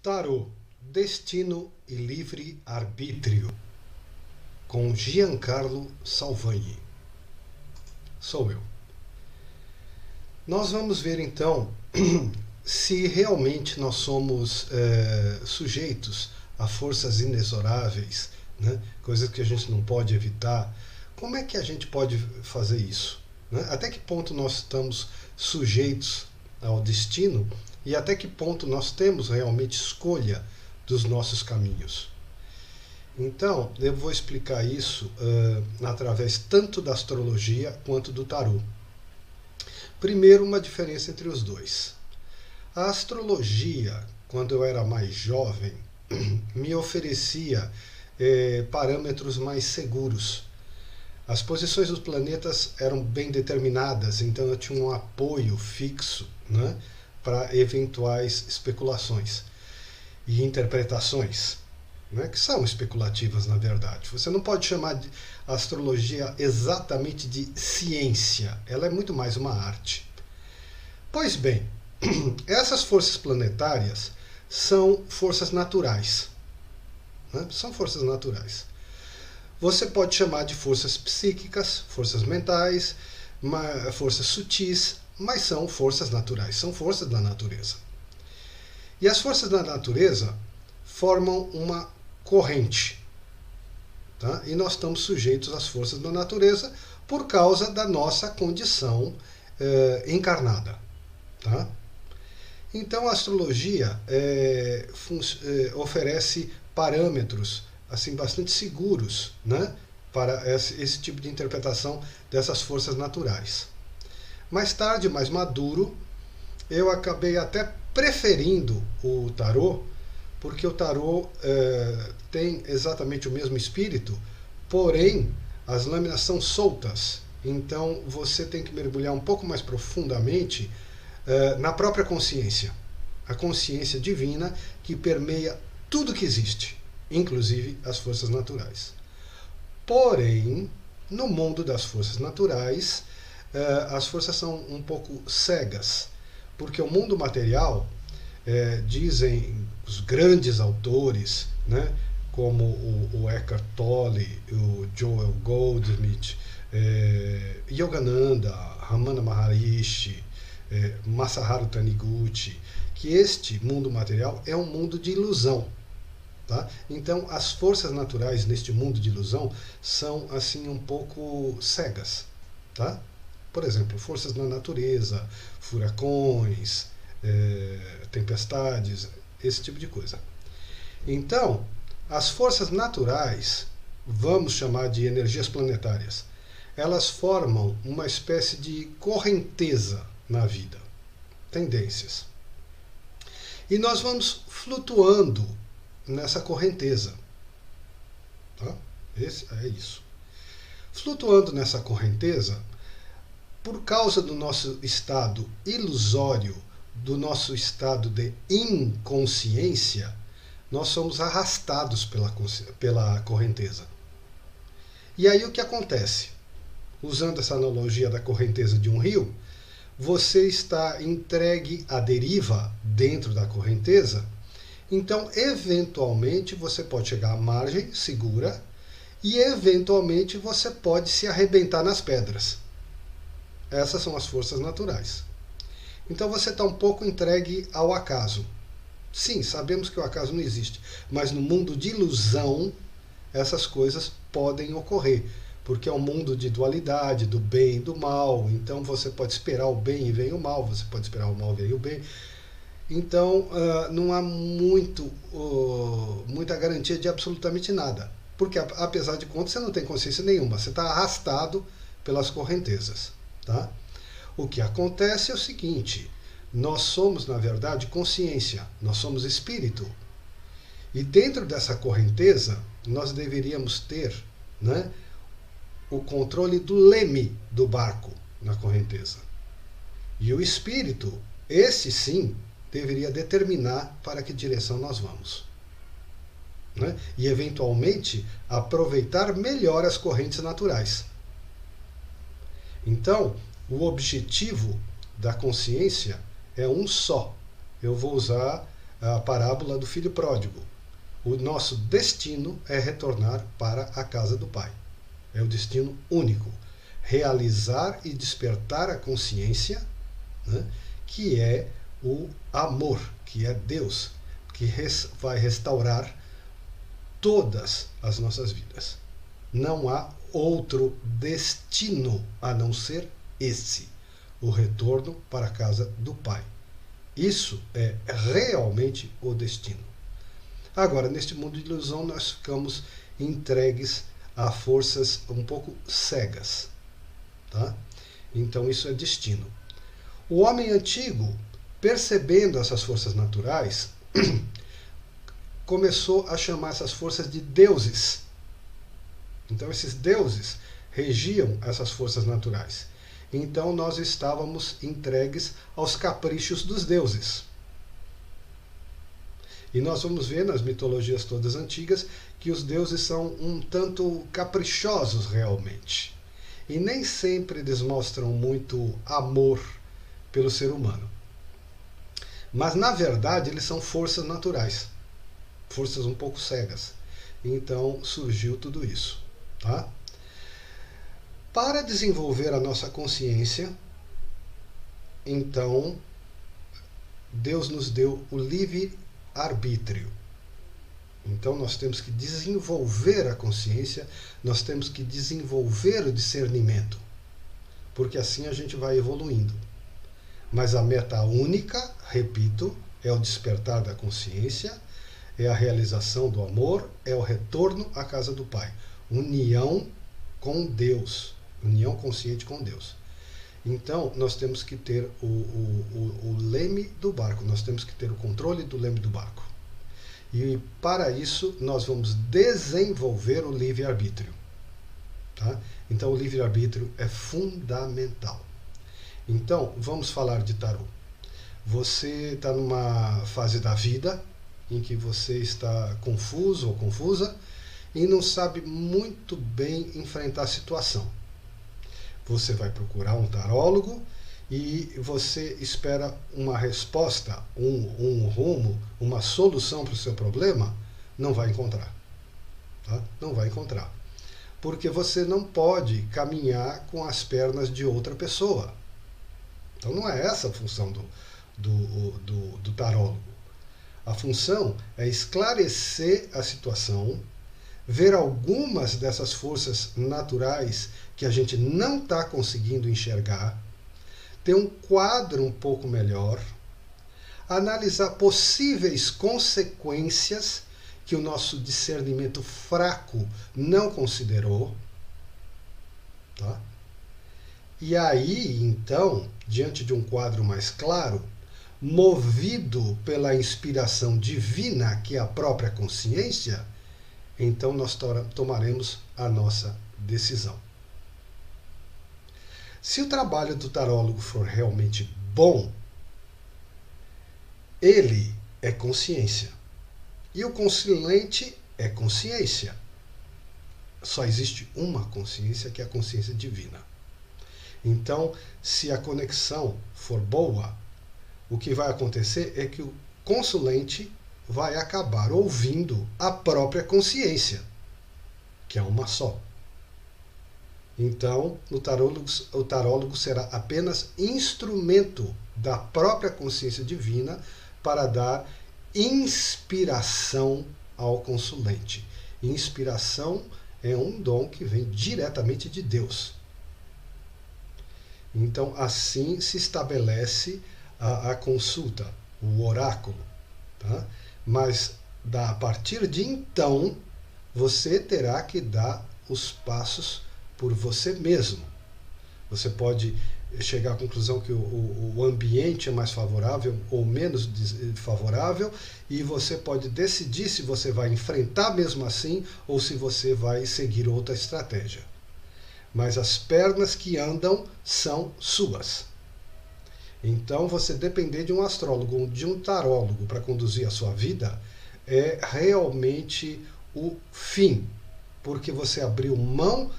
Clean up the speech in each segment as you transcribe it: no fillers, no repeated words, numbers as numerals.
Tarô, Destino e Livre-Arbítrio, com Giancarlo Salvagni. Sou eu. Nós vamos ver então se realmente nós somos sujeitos a forças inexoráveis, né? Coisas que a gente não pode evitar. Como é que a gente pode fazer isso? Né? Até que ponto nós estamos sujeitos ao destino e até que ponto nós temos realmente escolha dos nossos caminhos. Então, eu vou explicar isso através tanto da astrologia quanto do tarô. Primeiro, uma diferença entre os dois. A astrologia, quando eu era mais jovem, me oferecia parâmetros mais seguros. As posições dos planetas eram bem determinadas, então eu tinha um apoio fixo, né, para eventuais especulações e interpretações, né, que são especulativas na verdade. Você não pode chamar de astrologia exatamente de ciência, ela é muito mais uma arte. Pois bem, essas forças planetárias são forças naturais, né, são forças naturais. Você pode chamar de forças psíquicas, forças mentais, forças sutis, mas são forças naturais, são forças da natureza. E as forças da natureza formam uma corrente. Tá? E nós estamos sujeitos às forças da natureza por causa da nossa condição encarnada. Tá? Então a astrologia oferece parâmetros assim bastante seguros, né, para esse tipo de interpretação dessas forças naturais. Mais tarde, mais maduro, eu acabei até preferindo o tarô, porque o tarô tem exatamente o mesmo espírito, porém as lâminas são soltas, então você tem que mergulhar um pouco mais profundamente na própria consciência, a consciência divina que permeia tudo que existe, inclusive as forças naturais. Porém, no mundo das forças naturais, as forças são um pouco cegas, porque o mundo material, dizem os grandes autores, né, como o Eckhart Tolle, o Joel Goldsmith, Yogananda, Ramana Maharishi, Masaharu Taniguchi, que este mundo material é um mundo de ilusão. Tá? Então, as forças naturais neste mundo de ilusão são assim um pouco cegas. Tá? Por exemplo, forças na natureza, furacões, tempestades, esse tipo de coisa. Então, as forças naturais, vamos chamar de energias planetárias, elas formam uma espécie de correnteza na vida, tendências. E nós vamos flutuando nessa correnteza. Tá? É isso. Flutuando nessa correnteza, por causa do nosso estado ilusório, do nosso estado de inconsciência, nós somos arrastados pela correnteza. E aí o que acontece? Usando essa analogia da correnteza de um rio, você está entregue à deriva dentro da correnteza. Então, eventualmente, você pode chegar à margem segura e, eventualmente, você pode se arrebentar nas pedras. Essas são as forças naturais. Então, você está um pouco entregue ao acaso. Sim, sabemos que o acaso não existe, mas no mundo de ilusão, essas coisas podem ocorrer, porque é um mundo de dualidade, do bem e do mal. Então, você pode esperar o bem e vem o mal, você pode esperar o mal e vem o bem. Então, não há muita garantia de absolutamente nada. Porque, apesar de contas, você não tem consciência nenhuma. Você está arrastado pelas correntezas. Tá? O que acontece é o seguinte. Nós somos, na verdade, consciência. Nós somos espírito. E dentro dessa correnteza, nós deveríamos ter, né, o controle do leme do barco na correnteza. E o espírito, esse sim, deveria determinar para que direção nós vamos. Né? E, eventualmente, aproveitar melhor as correntes naturais. Então, o objetivo da consciência é um só. Eu vou usar a parábola do filho pródigo. O nosso destino é retornar para a casa do Pai. É o destino único. Realizar e despertar a consciência, né, que é o amor, que é Deus, que vai restaurar todas as nossas vidas. Não há outro destino a não ser esse, o retorno para a casa do Pai. Isso é realmente o destino. Agora, neste mundo de ilusão, nós ficamos entregues a forças um pouco cegas. Tá? Então, isso é destino. O homem antigo, percebendo essas forças naturais, começou a chamar essas forças de deuses. Então, esses deuses regiam essas forças naturais. Então, nós estávamos entregues aos caprichos dos deuses. E nós vamos ver nas mitologias todas antigas que os deuses são um tanto caprichosos realmente. E nem sempre eles mostram muito amor pelo ser humano. Mas, na verdade, eles são forças naturais. Forças um pouco cegas. Então, surgiu tudo isso. Tá? Para desenvolver a nossa consciência, então, Deus nos deu o livre-arbítrio. Então, nós temos que desenvolver a consciência, nós temos que desenvolver o discernimento, porque assim a gente vai evoluindo. Mas a meta única, repito, é o despertar da consciência, é a realização do amor, é o retorno à casa do Pai. União com Deus, união consciente com Deus. Então, nós temos que ter o leme do barco, nós temos que ter o controle do leme do barco. E para isso, nós vamos desenvolver o livre-arbítrio. Tá? Então, o livre-arbítrio é fundamental. Então, vamos falar de tarô. Você está numa fase da vida em que você está confuso ou confusa e não sabe muito bem enfrentar a situação. Você vai procurar um tarólogo e você espera uma resposta, um rumo, uma solução para o seu problema, não vai encontrar. Tá? Não vai encontrar. Porque você não pode caminhar com as pernas de outra pessoa. Então não é essa a função do tarólogo. A função é esclarecer a situação, ver algumas dessas forças naturais que a gente não está conseguindo enxergar, ter um quadro um pouco melhor, analisar possíveis consequências que o nosso discernimento fraco não considerou, tá? E aí, então, diante de um quadro mais claro, movido pela inspiração divina, que é a própria consciência, então nós tomaremos a nossa decisão. Se o trabalho do tarólogo for realmente bom, ele é consciência. E o consulente é consciência. Só existe uma consciência, que é a consciência divina. Então, se a conexão for boa, o que vai acontecer é que o consulente vai acabar ouvindo a própria consciência, que é uma só. Então, o tarólogo será apenas instrumento da própria consciência divina para dar inspiração ao consulente. Inspiração é um dom que vem diretamente de Deus. Então, assim se estabelece a consulta, o oráculo. Tá? Mas, a partir de então, você terá que dar os passos por você mesmo. Você pode chegar à conclusão que o ambiente é mais favorável ou menos favorável, e você pode decidir se você vai enfrentar mesmo assim ou se você vai seguir outra estratégia. Mas as pernas que andam são suas. Então, você depender de um astrólogo ou de um tarólogo para conduzir a sua vida é realmente o fim, porque você abriu mão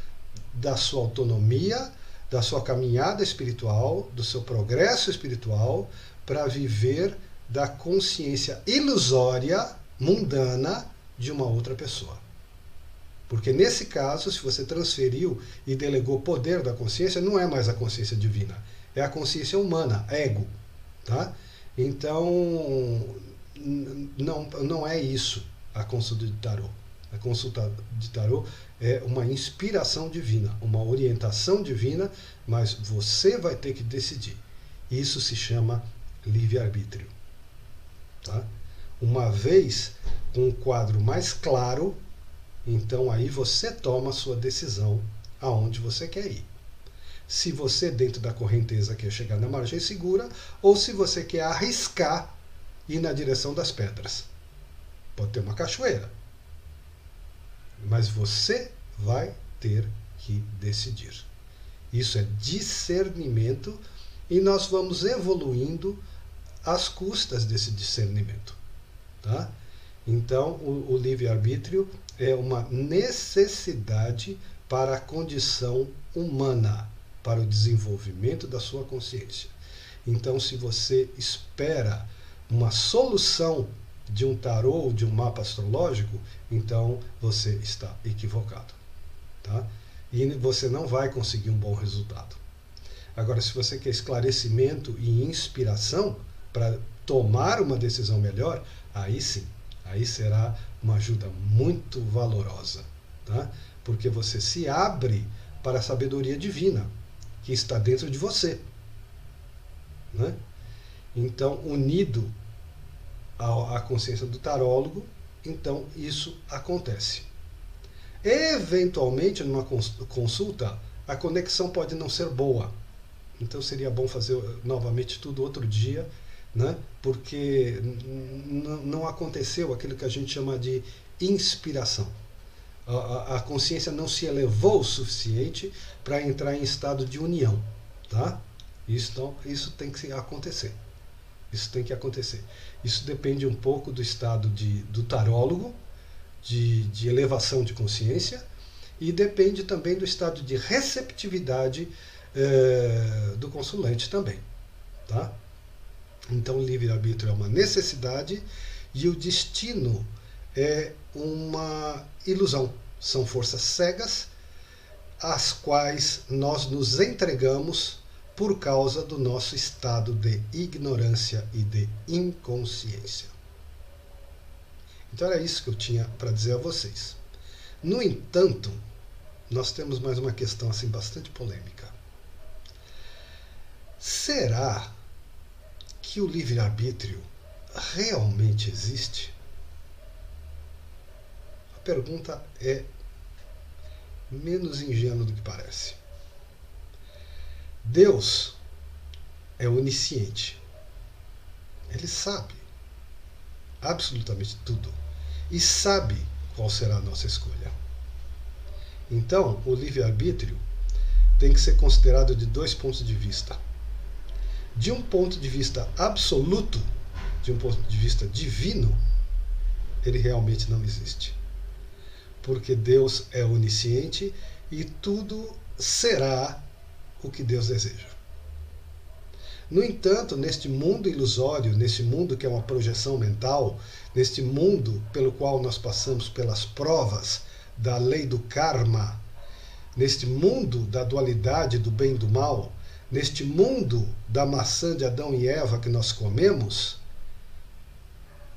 da sua autonomia, da sua caminhada espiritual, do seu progresso espiritual, para viver da consciência ilusória, mundana, de uma outra pessoa. Porque nesse caso, se você transferiu e delegou o poder da consciência, não é mais a consciência divina, é a consciência humana, ego. Tá? Então, não é isso a consulta de tarô. A consulta de tarô é uma inspiração divina, uma orientação divina, mas você vai ter que decidir. Isso se chama livre-arbítrio. Tá? Uma vez com um quadro mais claro, então aí você toma a sua decisão aonde você quer ir. Se você, dentro da correnteza, quer chegar na margem segura, ou se você quer arriscar ir na direção das pedras. Pode ter uma cachoeira, mas você vai ter que decidir. Isso é discernimento e nós vamos evoluindo às custas desse discernimento. Tá? Então, o livre-arbítrio é uma necessidade para a condição humana, para o desenvolvimento da sua consciência. Então, se você espera uma solução de um tarô ou de um mapa astrológico, então você está equivocado. Tá? E você não vai conseguir um bom resultado. Agora, se você quer esclarecimento e inspiração para tomar uma decisão melhor, aí sim, aí será uma ajuda muito valorosa. Tá? Porque você se abre para a sabedoria divina que está dentro de você. Né? Então, unido à consciência do tarólogo, então isso acontece. Eventualmente, numa consulta, a conexão pode não ser boa. Então seria bom fazer novamente tudo outro dia, né? Porque não aconteceu aquilo que a gente chama de inspiração. A consciência não se elevou o suficiente para entrar em estado de união. Tá? Isso tem que acontecer. Isso tem que acontecer. Isso depende um pouco do estado do tarólogo, de elevação de consciência, e depende também do estado de receptividade do consulente também. Tá? Então, o livre-arbítrio é uma necessidade e o destino é uma ilusão. São forças cegas às quais nós nos entregamos por causa do nosso estado de ignorância e de inconsciência. Então era isso que eu tinha para dizer a vocês. No entanto, nós temos mais uma questão assim bastante polêmica. Será que o livre-arbítrio realmente existe? A pergunta é menos ingênua do que parece. Deus é onisciente. Ele sabe absolutamente tudo e sabe qual será a nossa escolha. Então, o livre-arbítrio tem que ser considerado de dois pontos de vista. De um ponto de vista absoluto, de um ponto de vista divino, ele realmente não existe. Porque Deus é onisciente e tudo será o que Deus deseja. No entanto, neste mundo ilusório, neste mundo que é uma projeção mental, neste mundo pelo qual nós passamos pelas provas da lei do karma, neste mundo da dualidade do bem e do mal, neste mundo da maçã de Adão e Eva que nós comemos,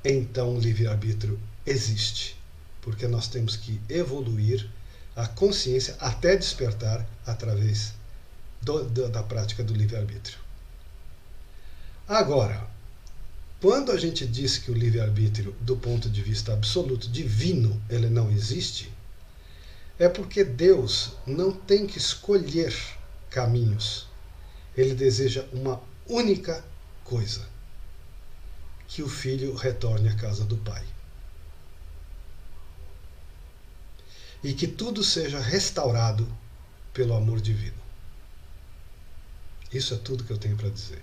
então o livre-arbítrio existe. Porque nós temos que evoluir a consciência até despertar através da prática do livre-arbítrio. Agora, quando a gente diz que o livre-arbítrio, do ponto de vista absoluto, divino, ele não existe, é porque Deus não tem que escolher caminhos. Ele deseja uma única coisa: que o filho retorne à casa do Pai. E que tudo seja restaurado pelo amor divino. Isso é tudo que eu tenho para dizer.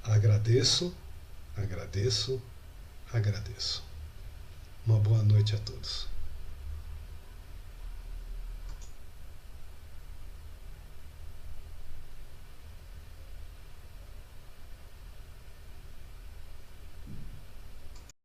Agradeço, agradeço, agradeço. Uma boa noite a todos.